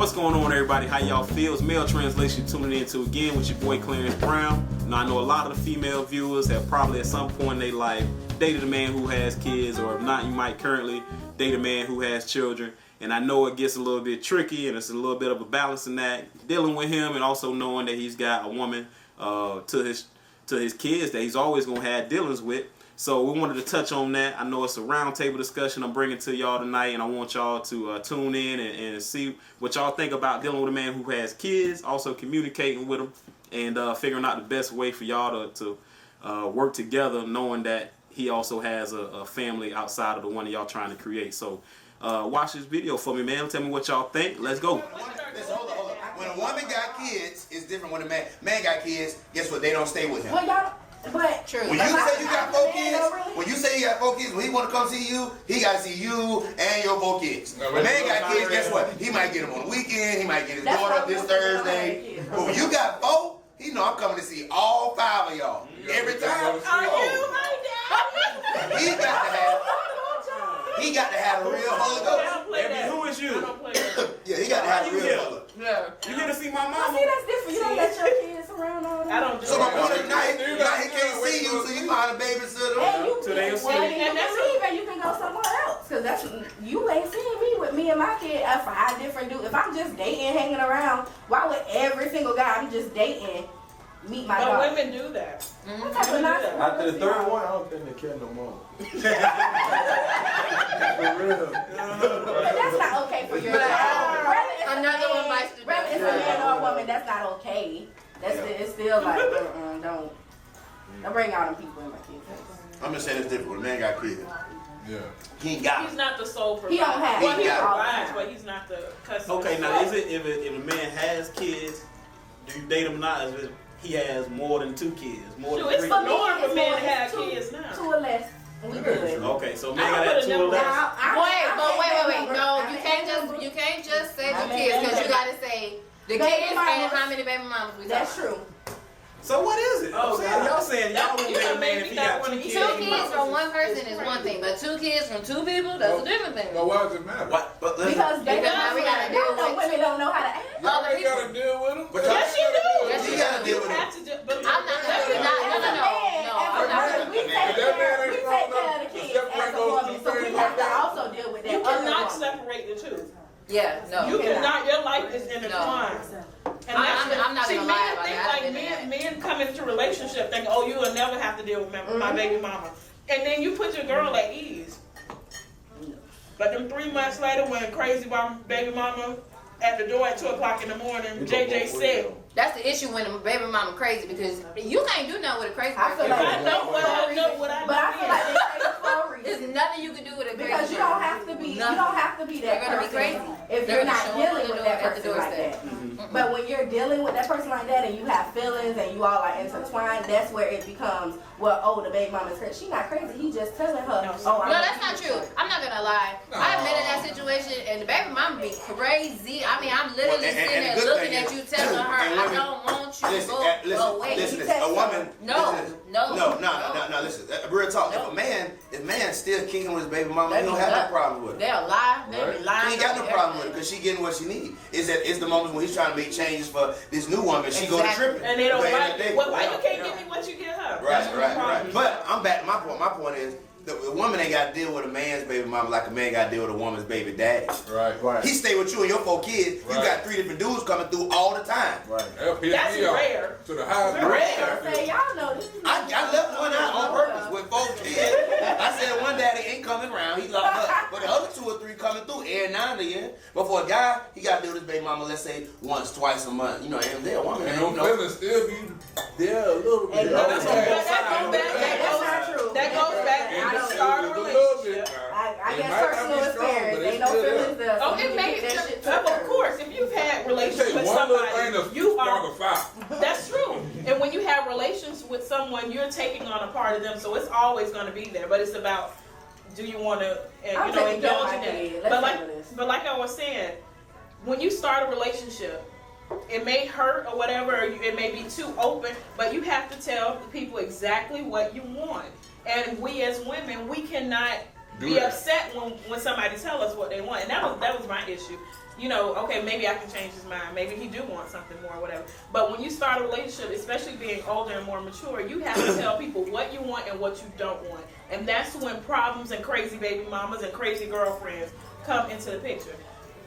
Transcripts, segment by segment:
What's going on, everybody? How y'all feel? It's Male Translation tuning in to again with your boy Clarence Brown. Now, I know a lot of the female viewers have probably at some point in their life dated a man who has kids, or if not, you might currently date a man who has children. And I know it gets a little bit tricky, and it's a little bit of a balancing act dealing with him, and also knowing that he's got a woman to his kids that he's always gonna have dealings with. So we wanted to touch on that. I know it's a roundtable discussion I'm bringing to y'all tonight, and I want y'all to tune in and see what y'all think about dealing with a man who has kids, also communicating with them, and figuring out the best way for y'all to work together, knowing that he also has a family outside of the one that y'all trying to create. So watch this video for me, man. Tell me what y'all think. Let's go. Hold on. When a woman got kids, it's different when a man got kids. Guess what? They don't stay with him. Well, y'all, but true. When you say you got 4 kids, when you say you got 4 kids, when he want to come see you, he got to see you and your 4 kids. When a man got kids, guess what? He might get them on the weekend. He might get his daughter up this Thursday. But when you got 4, he know I'm coming to see all 5 of y'all every time. Are you my daddy? He got to have a real Holy Ghost. Baby, who is you? Yeah, he got to have a real Holy Ghost. Yeah. You here to see my mama? Well, see, that's different. You don't let your kids around all that. I don't do So my point is, now he that. can't see you, so you find a babysitter. And you So they can, see well, you. you can leave and you can go somewhere else. Because that's, you ain't seeing me with me and my kid. If I different dude, if I'm just dating, hanging around, why would every single guy I'm just dating meet my daughter? But women do that. What type of nonsense? After the third one, I don't think they care no more. For real. But that's not okay for your child. Another one bites the Whether it's a man or a woman, that's not okay. That's it's still like, don't bring out them people in my kids. I'm just saying it's different. When a man got kids, Yeah. he ain't got He's it. not the sole provider. He don't have Well, it. he He provides, but he's not the customer. Okay, now is it if a man has kids, do you date him or not? If he has more than 2 kids, more Shoot, than it's 3? for norm for men to more have than kids now. 2 or less. We good. Okay, so I man got don't that put 2 or a less. Wait. No, you can't just say the kids because you gotta say the kids and how many baby mamas we That's got. true. So what is it? Oh, Y'all saying y'all don't You date a know, man maybe if he not got 2 one of kids? you. 2 kids from one person is one thing, but 2 kids from 2 people, that's a different thing. But why does it matter? What? But listen, Because they Because now we gotta deal with women don't know how to act. Y'all ain't gotta deal with them. But Yes, you do. Yes, you you gotta deal You with have it. to do, but I'm not gonna do that. No, I'm not gonna. We take care of the kids as a woman, so we have to also deal with that. you other cannot woman. separate the two. Yeah, no. You cannot. Your life is intertwined. And I'm not see, gonna men lie about think that. like men come into a relationship thinking, oh, you will never have to deal with my baby mama, and then you put your girl at ease. But then 3 months later, when crazy baby mama at the door at 2 o'clock in the morning, JJ said, That's the issue when the baby mama crazy because you can't do nothing with a crazy I feel person. like I know what I know, what I But I feel like they crazy for a reason. There's nothing you can do with a crazy Because you don't have to be, you don't have to be that They're gonna be person crazy. if They're you're gonna not show up dealing at the with door- that at the person like doorstep. that. But when you're dealing with that person like that and you have feelings and you all are intertwined, that's where it becomes, well, oh, the baby mama's crazy. She's not crazy. He just telling her, oh, No, that's not true. I'm not gonna lie. I've been in that situation and the baby mama be crazy. I mean, I'm literally And sitting there the good looking thing at is- you telling her, and I women- don't want you to listen, go away. listen, a woman. No. Listen, real talk. No. If man still kicking with his baby mama, They he don't be have nuts. no problem with it. They'll lie. They be lying. He ain't got no on problem with it everything. because she getting what she need. It's the moments when he's trying to make changes for this new woman. She go to Exactly. tripping. and they don't But like they- it. Well, why you can't give me what you give her? That's the Right. problem. But I'm back to my point. My point is the woman ain't got to deal with a man's baby mama like a man got to deal with a woman's baby daddy. Right. He stay with you and your 4 kids. You Right. got 3 different dudes coming through all the time. Right. That'll piss That's me off. rare. To the highest. Rare. Say, y'all know this. I left one out on purpose with 4 kids. I said one daddy ain't coming around. He locked up. But the other 2 or 3 coming through every now and then. But for a guy, he got to deal with his baby mama, let's say, once, twice a month. You know, and they're a woman. And You them know. feelings still be there a little bit. And That's that's all. not true. That goes back And to the the start of a a little bit. relationship. I It guess might not personal be strong, experience. but They it's no still feelings there. Oh, So you it may get be that shit of together. course, if you've had relations Take with one little thing somebody, to you spark are. a fire. That's true. And when you have relations with someone, you're taking on a part of them, so it's always going to be there. But it's about, do you want to, I'm taking care of indulge my in kid. it? Let's But handle this. like I was saying, when you start a relationship, it may hurt or whatever, or it may be too open, but you have to tell the people exactly what you want. And we as women, we cannot be upset when somebody tell us what they want, and that was my issue. You know, okay, maybe I can change his mind. Maybe he do want something more, or whatever. But when you start a relationship, especially being older and more mature, you have to tell people what you want and what you don't want. And that's when problems and crazy baby mamas and crazy girlfriends come into the picture.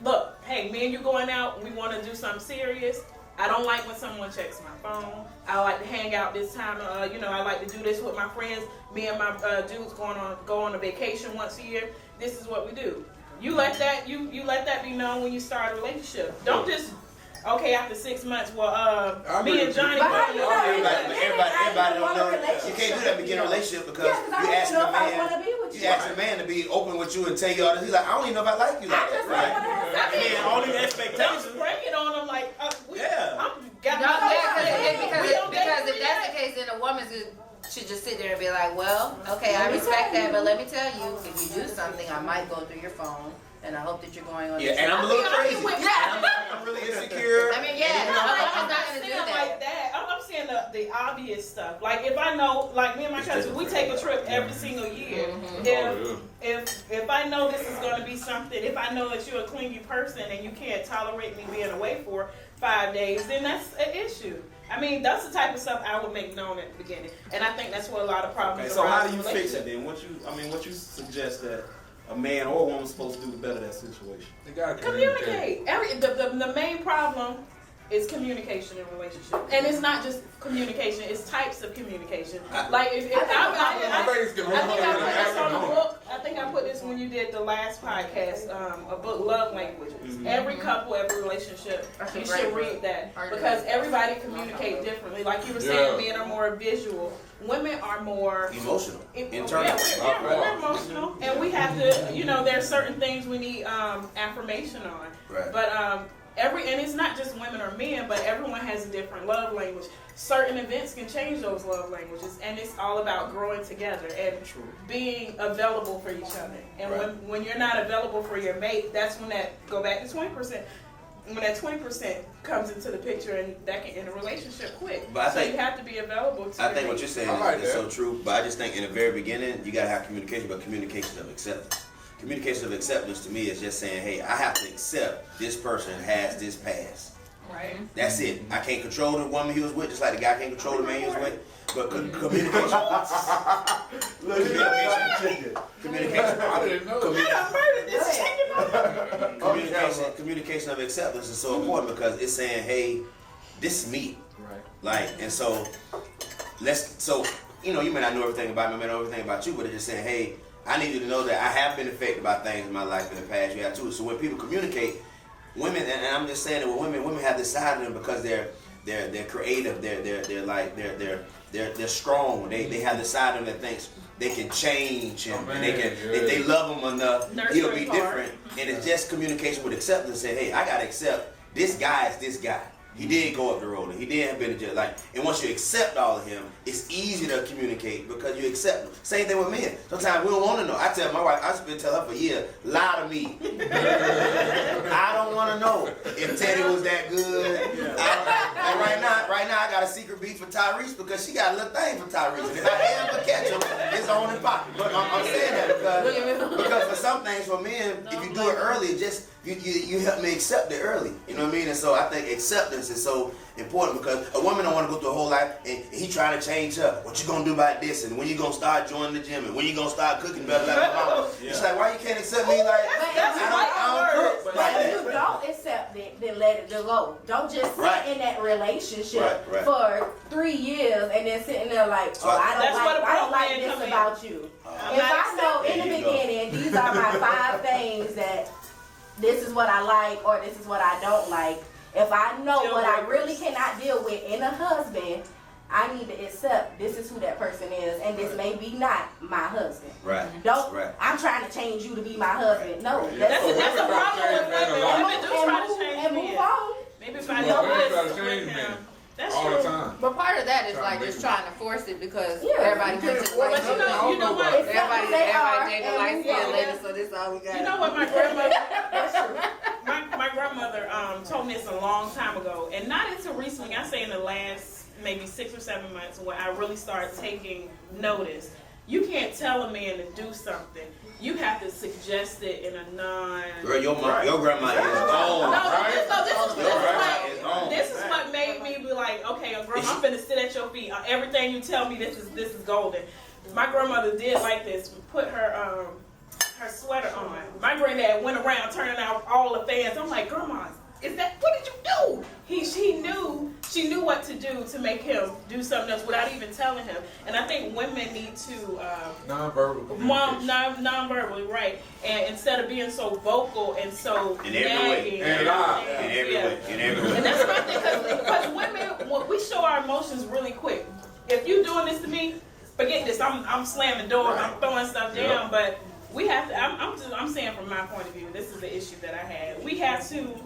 Look, hey, me and you going out, we want to do something serious. I don't like when someone checks my phone. I like to hang out this time. You know, I like to do this with my friends. Me and my dudes go on a vacation once a year. This is what we do. You let that you let that be known when you start a relationship. Don't just after 6 months. Well, me and Johnny. Everybody don't know. You can't do that beginning a relationship because you ask a man to be open with you and tell you all this. He's like, I don't even know if I like you like that. Right. And then all these expectations. Don't bring it on them like, Because if that's the case, then a woman should just sit there and be like, well, okay, I respect that, but let me tell you, if you do something, I might go through your phone. And I hope that you're going on. Yeah, and I'm a little crazy. I'm really insecure. I mean, yeah, I'm not saying like that. I'm saying the obvious stuff. Like if I know, like me and my cousin, we take a trip every single year. If I know this is going to be something, if I know that you're a clingy person and you can't tolerate me being away for 5 days, then that's an issue. I mean, that's the type of stuff I would make known at the beginning, and I think that's where a lot of problems. Okay, so how do you fix it then? What you suggest that a man or a woman supposed to do to better that situation? They gotta communicate. The main problem is communication in a relationship, and it's not just communication; it's types of communication. Like I think I put this when you did the last podcast, a book, Love Languages. Mm-hmm. Every couple, every relationship, you should read that because everybody communicate differently. Like you were saying, men are more visual. Women are more emotional. Internal. We're emotional, and we have to, there are certain things we need affirmation on. Right. But and it's not just women or men, but everyone has a different love language. Certain events can change those love languages, and it's all about growing together and being available for each other. And when you're not available for your mate, that's when go back to 20%. When that 20% comes into the picture, and that can end a relationship quick. But I think you have to be available to I think what you're saying is so true, but I just think in the very beginning, you got to have communication, but communication of acceptance. Communication of acceptance to me is just saying, hey, I have to accept this person has this past. Right. That's it. I can't control the woman he was with, just like the guy can't control the man he was with. But communication. Communication. I didn't know. Communication of acceptance is so important because it's saying, hey, this is me. Right. Like, and so you may not know everything about me, I may know everything about you, but it's just saying, hey, I need you to know that I have been affected by things in my life in the past. You have too. So when people communicate, women, and I'm just saying that with women have this side of them because they're creative, they're strong. They have this side of them that thinks they can change and they can if they love him enough, he'll be different. And it's just communication with acceptance. Say, hey, I gotta accept this guy is this guy. He did go up the road and he did have been a jet. And once you accept all of him, it's easy to communicate because you accept him. Same thing with men. Sometimes we don't want to know. I tell my wife, I spent tell her for years, lie to me. I don't want to know if Teddy was that good. And right now I got a secret beef for Tyrese because she got a little thing for Tyrese. And if I ever catch him, it's on his pocket. But I'm saying that because for some things for men, if you do it early, just you help me accept it early. You know what I mean? And so I think acceptance is so important because a woman don't want to go through a whole life and he trying to change her. What you gonna do about this? And when you gonna start joining the gym? And when you gonna start cooking better like my mama? It's like, why you can't accept me like I don't cook? But if you don't accept it, then let it go. Don't just sit in that relationship for 3 years and then sitting there like, I don't like this about you. If I know in the beginning, these are my 5 things that this is what I like or this is what I don't like. If I know what I really cannot deal with in a husband, I need to accept this is who that person is, and this may be not my husband. Right. I'm trying to change you to be my husband. No. That's a problem with women. Women do try to change and move on. Maybe if I know this with him. That's all true. the time. But part of that is like just trying to force it because everybody puts it like you know what? Everybody dating light skinned ladies, so this is all we got. You know what my grandmother? That's true. My grandmother told me this a long time ago, and not until recently. I say in the last maybe 6 or 7 months when I really started taking notice. you can't tell a man to do something. You have to suggest it in a Girl, your grandma is on. This is what made me be like, okay, grandma, I'm finna sit at your feet. Everything you tell me, this is golden. My grandmother did like this. Put her sweater on. My granddad went around turning out all the fans. I'm like, grandma, what did you do? She knew what to do to make him do something else without even telling him. And I think women need to non-verbally, right? And instead of being so vocal and so nagging, in every way. And that's my thing, because women, we show our emotions really quick. If you doing this to me, forget this. I'm slamming doors. I'm throwing stuff down. But we have to. I'm saying from my point of view, this is the issue that I had. We have to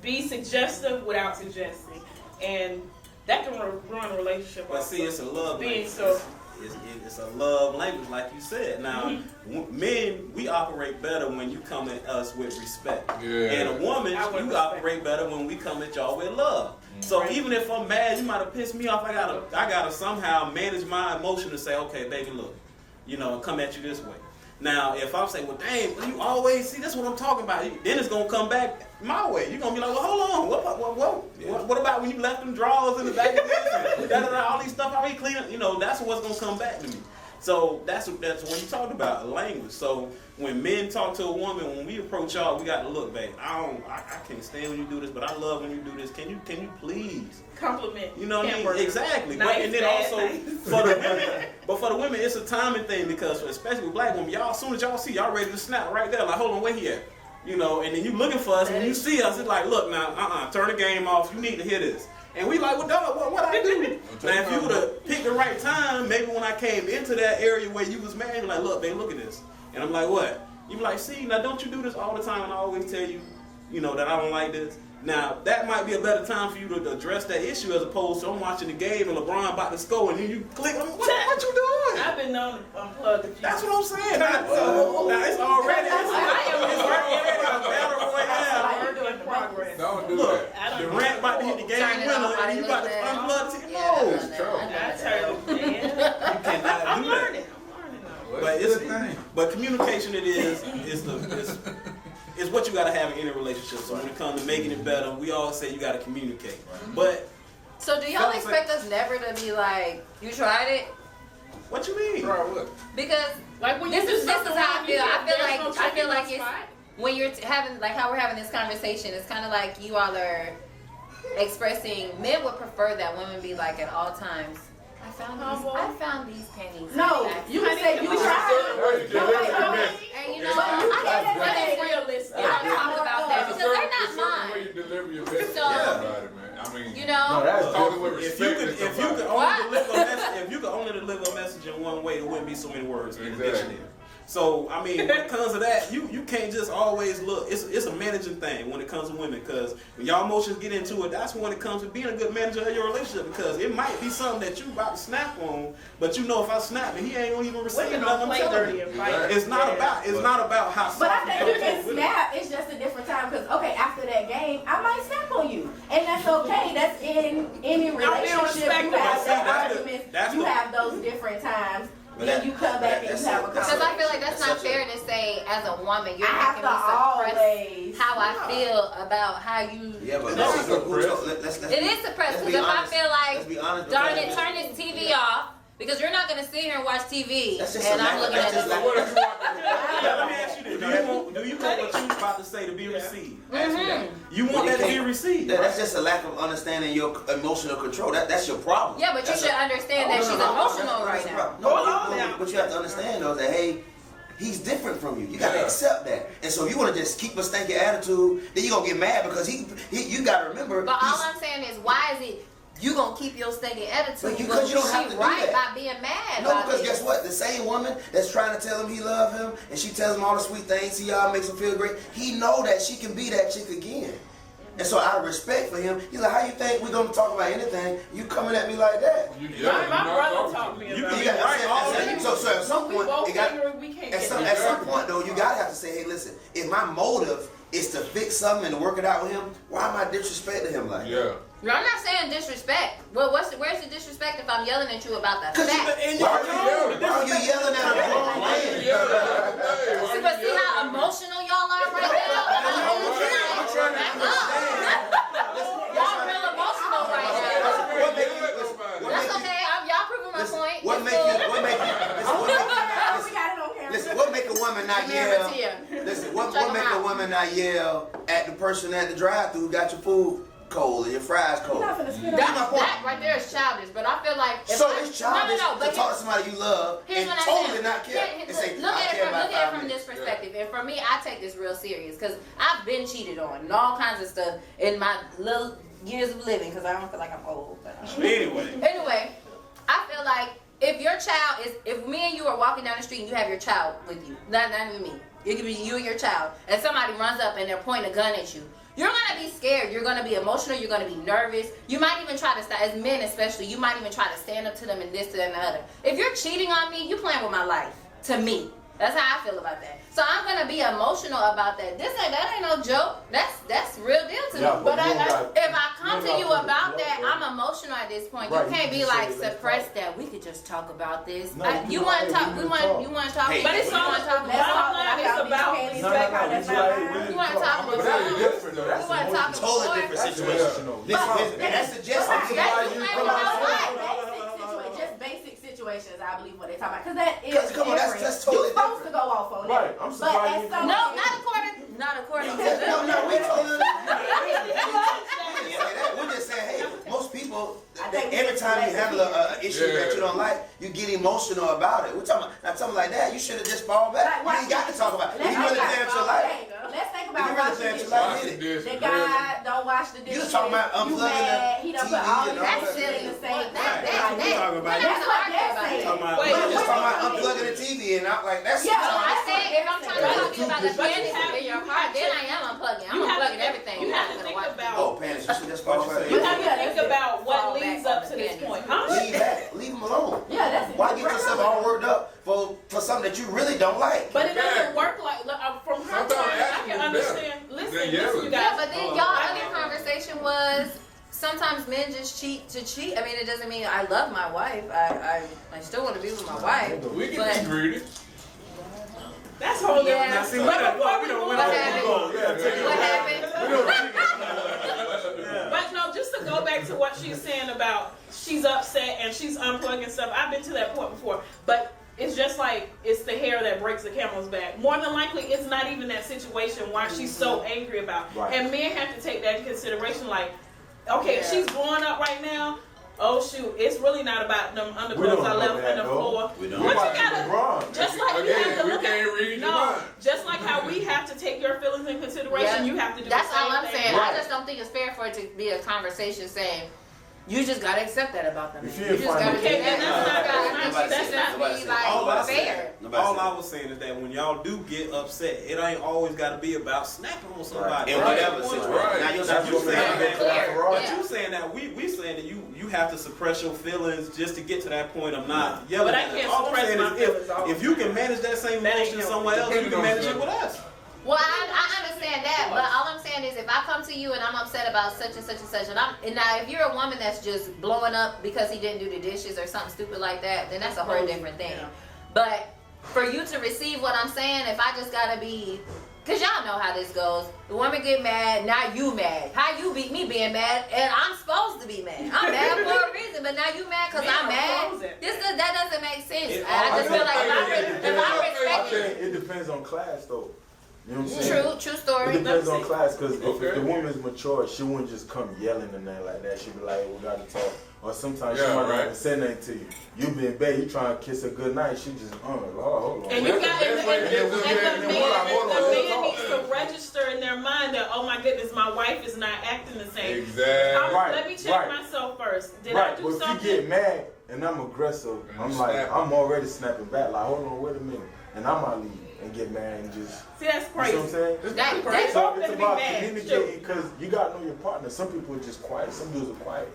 be suggestive without suggesting, and that can ruin a relationship. But see, it's a love language. So, it's a love language, like you said. Now, men, we operate better when you come at us with respect. Yeah. And a woman, you operate better when we come at y'all with love. So even if I'm mad, you might have pissed me off. I gotta somehow manage my emotion to say, okay, baby, look, come at you this way. Now, if I'm saying, well, dang, you always see, that's what I'm talking about. Then it's gonna come back my way. You're gonna be like, well, hold on, what about when you left them drawers in the back of this? All these stuff I ain't cleaning. That's what's gonna come back to me. So that's when you talk about language. So when men talk to a woman, when we approach y'all, we got to look, babe. I can't stand when you do this, but I love when you do this. Can you please compliment? You know what I mean? Exactly. Nice, and then also for the women, for the women, it's a timing thing because especially with black women, y'all as soon as y'all see, y'all ready to snap right there. Like, hold on, where he at? And then you looking for us. When you see us, it's like, look now, turn the game off. You need to hear this. And we like, well, dog, what I do? Now, if you would have picked the right time, maybe when I came into that area where you was mad, you're like, look, babe, look at this. And I'm like, what? You be like, see, now don't you do this all the time and I always tell you, that I don't like this. Now, that might be a better time for you to address that issue as opposed to I'm watching the game and LeBron about to score and then you click, what you doing? I've been known to unplug the few. That's what I'm saying. Now it's already a battle royale. Progress. Don't do Look, that. Durant about to hit the game winner and you about to unplug the TV. No. You cannot do that. But communication is what you gotta have in any relationship. So when it comes to making it better, we always say you gotta communicate. But so do y'all expect us never to be like, you tried it? What you mean? Try what? Because this is how I feel. I feel like it's when you're having how we're having this conversation. It's kind of like you all are expressing. Men would prefer that women be like at all times. I found these pennies. No, you can say you tried. And I realistic. I talk about that because they're not mine. You deliver your message So, to everybody, man. I mean, if you could only deliver a message in one way, there wouldn't be so many words in the dictionary. So, I mean, when it comes to that, you can't just always look. It's a managing thing when it comes to women because when y'all emotions get into it, that's when it comes to being a good manager of your relationship because it might be something that you about to snap on, but if I snap and he ain't gonna even receive nothing. It's not about how. But I think you can snap. It's just a different time because after that game, I might snap on you, and that's okay. That's in any relationship. You have arguments. You have those different times. Then you come back and you have a conversation. Because I feel like that's not fair to say as a woman, you're making me suppress how I feel about how you. Yeah, but it is suppressed because if I feel like, darn it, turn this TV off. Because you're not going to sit here and watch TV and I'm looking at this. Let me ask you this. Do you want what you about to say to be received? You want that to be received? That's just a lack of understanding your emotional control. That's your problem. Yeah, but you should understand that she's emotional right now. But you have to understand though that hey, he's different from you. You gotta accept that. And so if you wanna just keep a stinky attitude, then you're gonna get mad because you gotta remember. But all I'm saying is why is it you gonna keep your steady attitude? Because you don't have to do that. By being mad. No, because guess what? The same woman that's trying to tell him he love him and she tells him all the sweet things, he makes him feel great. He know that she can be that chick again. And so out of respect for him, he's like, how you think we're gonna talk about anything? You coming at me like that? My brother taught me about it. So at some point, at some point though, you gotta have to say, hey, listen, if my motive is to fix something and to work it out with him, why am I disrespecting him like that? No, I'm not saying disrespect. Well, where's the disrespect if I'm yelling at you about that fact? Why are you yelling at a grown man? See, but see how emotional y'all are right now? I'm trying to understand. Y'all real emotional right now. That's okay. Y'all proving my point. What make a woman not yell? Listen, what make a woman not yell at the person at the drive-thru who got your food cold and your fries cold? That right there is childish, but I feel like it's childish to talk to somebody you love and totally not care. Look at it from this perspective, and for me, I take this real serious because I've been cheated on and all kinds of stuff in my little years of living. Because I don't feel like I'm old. But anyway, I feel like if me and you are walking down the street and you have your child with you, not even me, it could be you and your child, and somebody runs up and they're pointing a gun at you. You're gonna be scared. You're gonna be emotional. You're gonna be nervous. You might even try to, as men especially, you might even try to stand up to them and this, to that, and the other. If you're cheating on me, you're playing with my life. To me, that's how I feel about that. So I'm gonna be emotional about that. That ain't no joke. That's real deal to me. But if I come to you about that, I'm emotional at this point. You can't be like suppress that. We could just talk about this. You want to talk? You want to talk? But it's all about. You want to talk about? You want to talk about? Totally different situation. And that's suggesting basic situations, I believe what they're talking about, because that is come on, that's totally you're supposed to go off on right. that. I'm surprised. Not according to No, we totally. We're just saying, hey, most people, every time you handle an issue that you don't like, you get emotional about it. We're talking about, not something like that. You should have just fall back. You ain't got to talk about it. You really playing with your life. Let's think about washing dishes. The guy don't wash the dishes. You talking about unplugging he done put all these That's things in the same thing. We talking about That's what they're saying. We're just talking about unplugging the TV and not like that's. I said if I'm trying to talk to you about the panties in your car, then I am unplugging. I'm unplugging everything. You have to think about. Oh, panties. You should just fall back. You have to think about what leads up to this point. Leave that. Leave them alone. Yeah, that's it. Why get yourself all worked up for something that you really don't like? But it doesn't work like from her point. I can understand. Listen, you guys. Yeah, but then y'all other conversation was sometimes men just cheat to cheat. I mean, it doesn't mean I love my wife. I still want to be with my wife. We can be greedy. That's whole different. Now, see, What happened? But no, just to go back to what she's saying about she's upset and she's unplugging stuff. I've been to that point before, but it's just like it's the hair that breaks the camel's back. More than likely, it's not even that situation why she's so angry about. Right. And men have to take that into consideration. Like, okay, if she's blowing up right now, oh shoot, it's really not about them underclothes I left on the floor. We don't. But you gotta, just like you have to look at, just like how we have to take your feelings in consideration, you have to do That's the same all I'm thing. saying. I just don't think it's fair for it to be a conversation saying, you just gotta accept that about them. You just gotta Okay, accept that. that's not All I fair. I was saying is that when y'all do get upset, it ain't always got to be about snapping on somebody. In whatever situation. Now you saying that we saying that you have to suppress your feelings just to get to that point of not yelling. But I at can't them. All I'm suppress saying my is feelings if you can manage that same emotion somewhere else, you can manage it with us. Well, I understand that, but all I'm saying is if I come to you and I'm upset about such and such and such, and now if you're a woman that's just blowing up because he didn't do the dishes or something stupid like that, then that's a whole different thing. Yeah. But for you to receive what I'm saying, if I just gotta be, cause y'all know how this goes. The woman get mad, now you mad. How you beat me being mad, and I'm supposed to be mad. I'm mad for a reason, but now you mad cause I'm mad. That doesn't make sense. I just feel like if I respect it. It depends on class though. You know what I'm saying? True story. It depends on class, because if the woman's mature, she wouldn't just come yelling and that like that. She'd be like, we gotta talk. Or sometimes she might not even say nothing to you. You be in bed, you trying to kiss her good night, she just, hold on. And you got, and the man needs to register in their mind that, oh my goodness, my wife is not acting the same. Exactly. Let me check myself first. Did I do something? If you get mad and I'm aggressive, I'm like, I'm already snapping back. Like, hold on, wait a minute. And I might leave and get mad and just. See, that's crazy. You know what I'm saying? That's crazy. So it's about communicating, because you gotta know your partner. Some people are just quiet. Some dudes are quiet.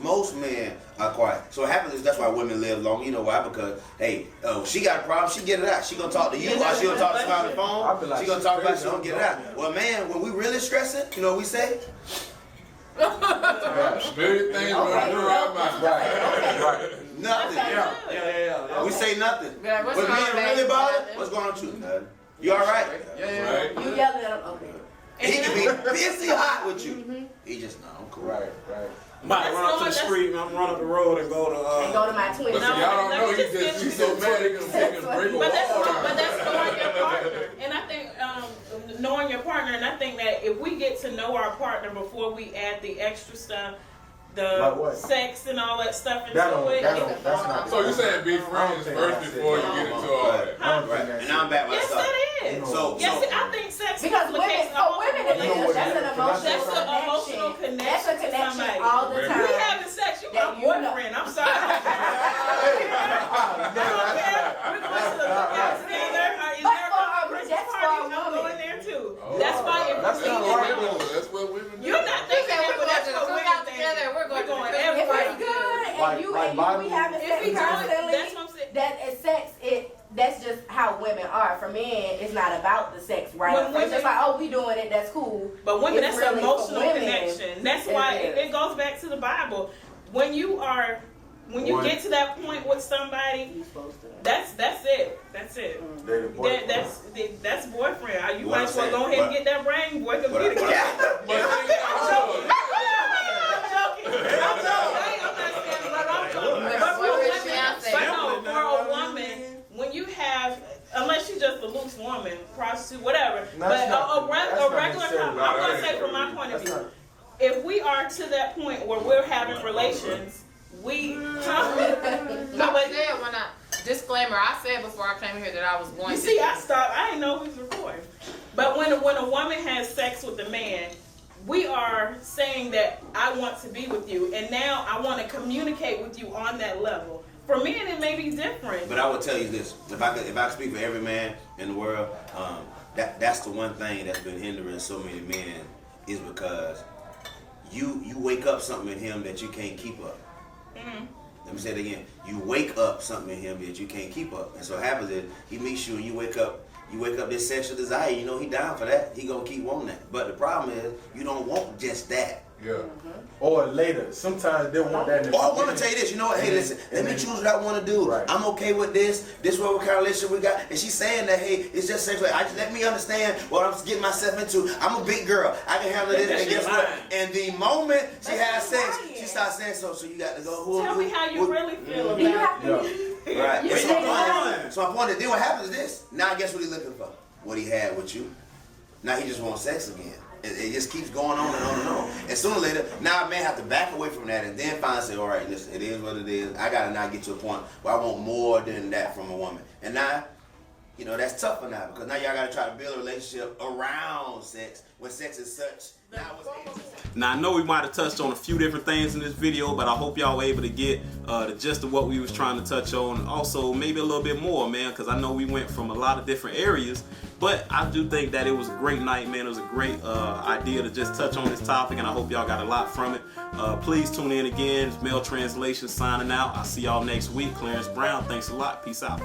Most men are quiet. So what happens is that's why women live long. You know why? Because hey, she got a problem, she get it out. She gonna talk to you, or she gonna talk to somebody on the phone. Like, she gonna talk about it, she gonna get it out. Well, man, when we really stressing, you know what we say? Million things running through our mind. Right. Nothing. Yeah. We say nothing. Yeah, what's When wrong, men babe? really bother, what's going on with you? Nothing. You all right? Right. You yelling at him, okay. He can be pissy hot with you. He just, no, I'm cool. Right. I'm about to run up to the street and I'm run up the road and go And to go to my twin. But see, y'all don't know, he's so mad he can break a But that's wall. knowing your partner, and I think knowing your partner, and I think that if we get to know our partner before we add the extra stuff, Like the what? sex and all that stuff into That's not. So you saying be friends first before you get into all that? Right. And now I'm back Yes, myself. that is. So, Yes, I think sex Because women, complicates the for whole women, relationship. that's an emotional That's an emotional connection. connection That's a to connection somebody. all the time. We having sex, you my That you know. boyfriend. I'm sorry. I don't care. We're going to the cookout together. Is But there for a a- Christmas that's for party? a I'm woman. going there too. That's why if That's we not get right, to know. though. That's what women do. You're not They thinking say that, we're but going that's to the what cookout women together. think. We're going to the If everywhere. it's good and Like- you like and you be Bible. having If sex we do it, constantly, that's what I'm saying. that is sex. That's just how women are. For men, it's not about the sex, right? When It's just women- like, oh, we doing it. That's cool. But women, It's that's an really for emotional women. connection. That's why it goes back to the Bible. When you get to that point with somebody, You supposed to. that's it. That's it. They're the boyfriend. That's boyfriend. You What might as well I'm go saying, ahead and what- get that brain boy. Come What get I- it. what I- But see, I'm joking. I'm not saying, but I'm joking. But for women, for a woman, when you have, unless you're just a loose woman, prostitute, whatever, but a regular couple, I'm gonna say from my point of view, if we are to that point where we're having relations, we. No, but then when disclaimer, I said before I came here that I was going You to. see, I stopped. I didn't know we was recording. But when a woman has sex with a man, we are saying that I want to be with you, and now I want to communicate with you on that level. For men, it may be different. But I will tell you this: if I could speak for every man in the world, that's the one thing that's been hindering so many men is because you wake up something in him that you can't keep up. Mm-hmm. Let me say it again: you wake up something in him that you can't keep up, and so what happens is he meets you and you wake up this sexual desire. You know he down for that. He gonna keep wanting that. But the problem is you don't want just that. yeah. Or later. Sometimes they want that. In the Oh, I want to beginning. tell you this. You know what? Hey, listen. Let me choose what I want to do. Right. I'm okay with this. This what kind of relationship we got. And she's saying that, hey, it's just sexual. Let me understand what I'm getting myself into. I'm a big girl. I can handle this. And guess what? And the moment she has sex, she starts saying so. So you got to go. Tell me how you really feel about You it. have to. Yeah. Right. You And stay on. so my point is, then what happens is this. Now guess what he's looking for? What he had with you. Now he just wants sex again. It just keeps going on and on and on. And sooner or later, now I may have to back away from that and then finally say, all right, listen, it is what it is. I got to now get to a point where I want more than that from a woman. And now, you know, that's tougher now because now y'all got to try to build a relationship around sex when sex is such. Now I know we might have touched on a few different things in this video, but I hope y'all were able to get the gist of what we was trying to touch on. Also, maybe a little bit more, man, because I know we went from a lot of different areas. But I do think that it was a great night, man. It was a great idea to just touch on this topic, and I hope y'all got a lot from it. Please tune in again. It's Male Translation signing out. I'll see y'all next week. Clarence Brown, thanks a lot. Peace out.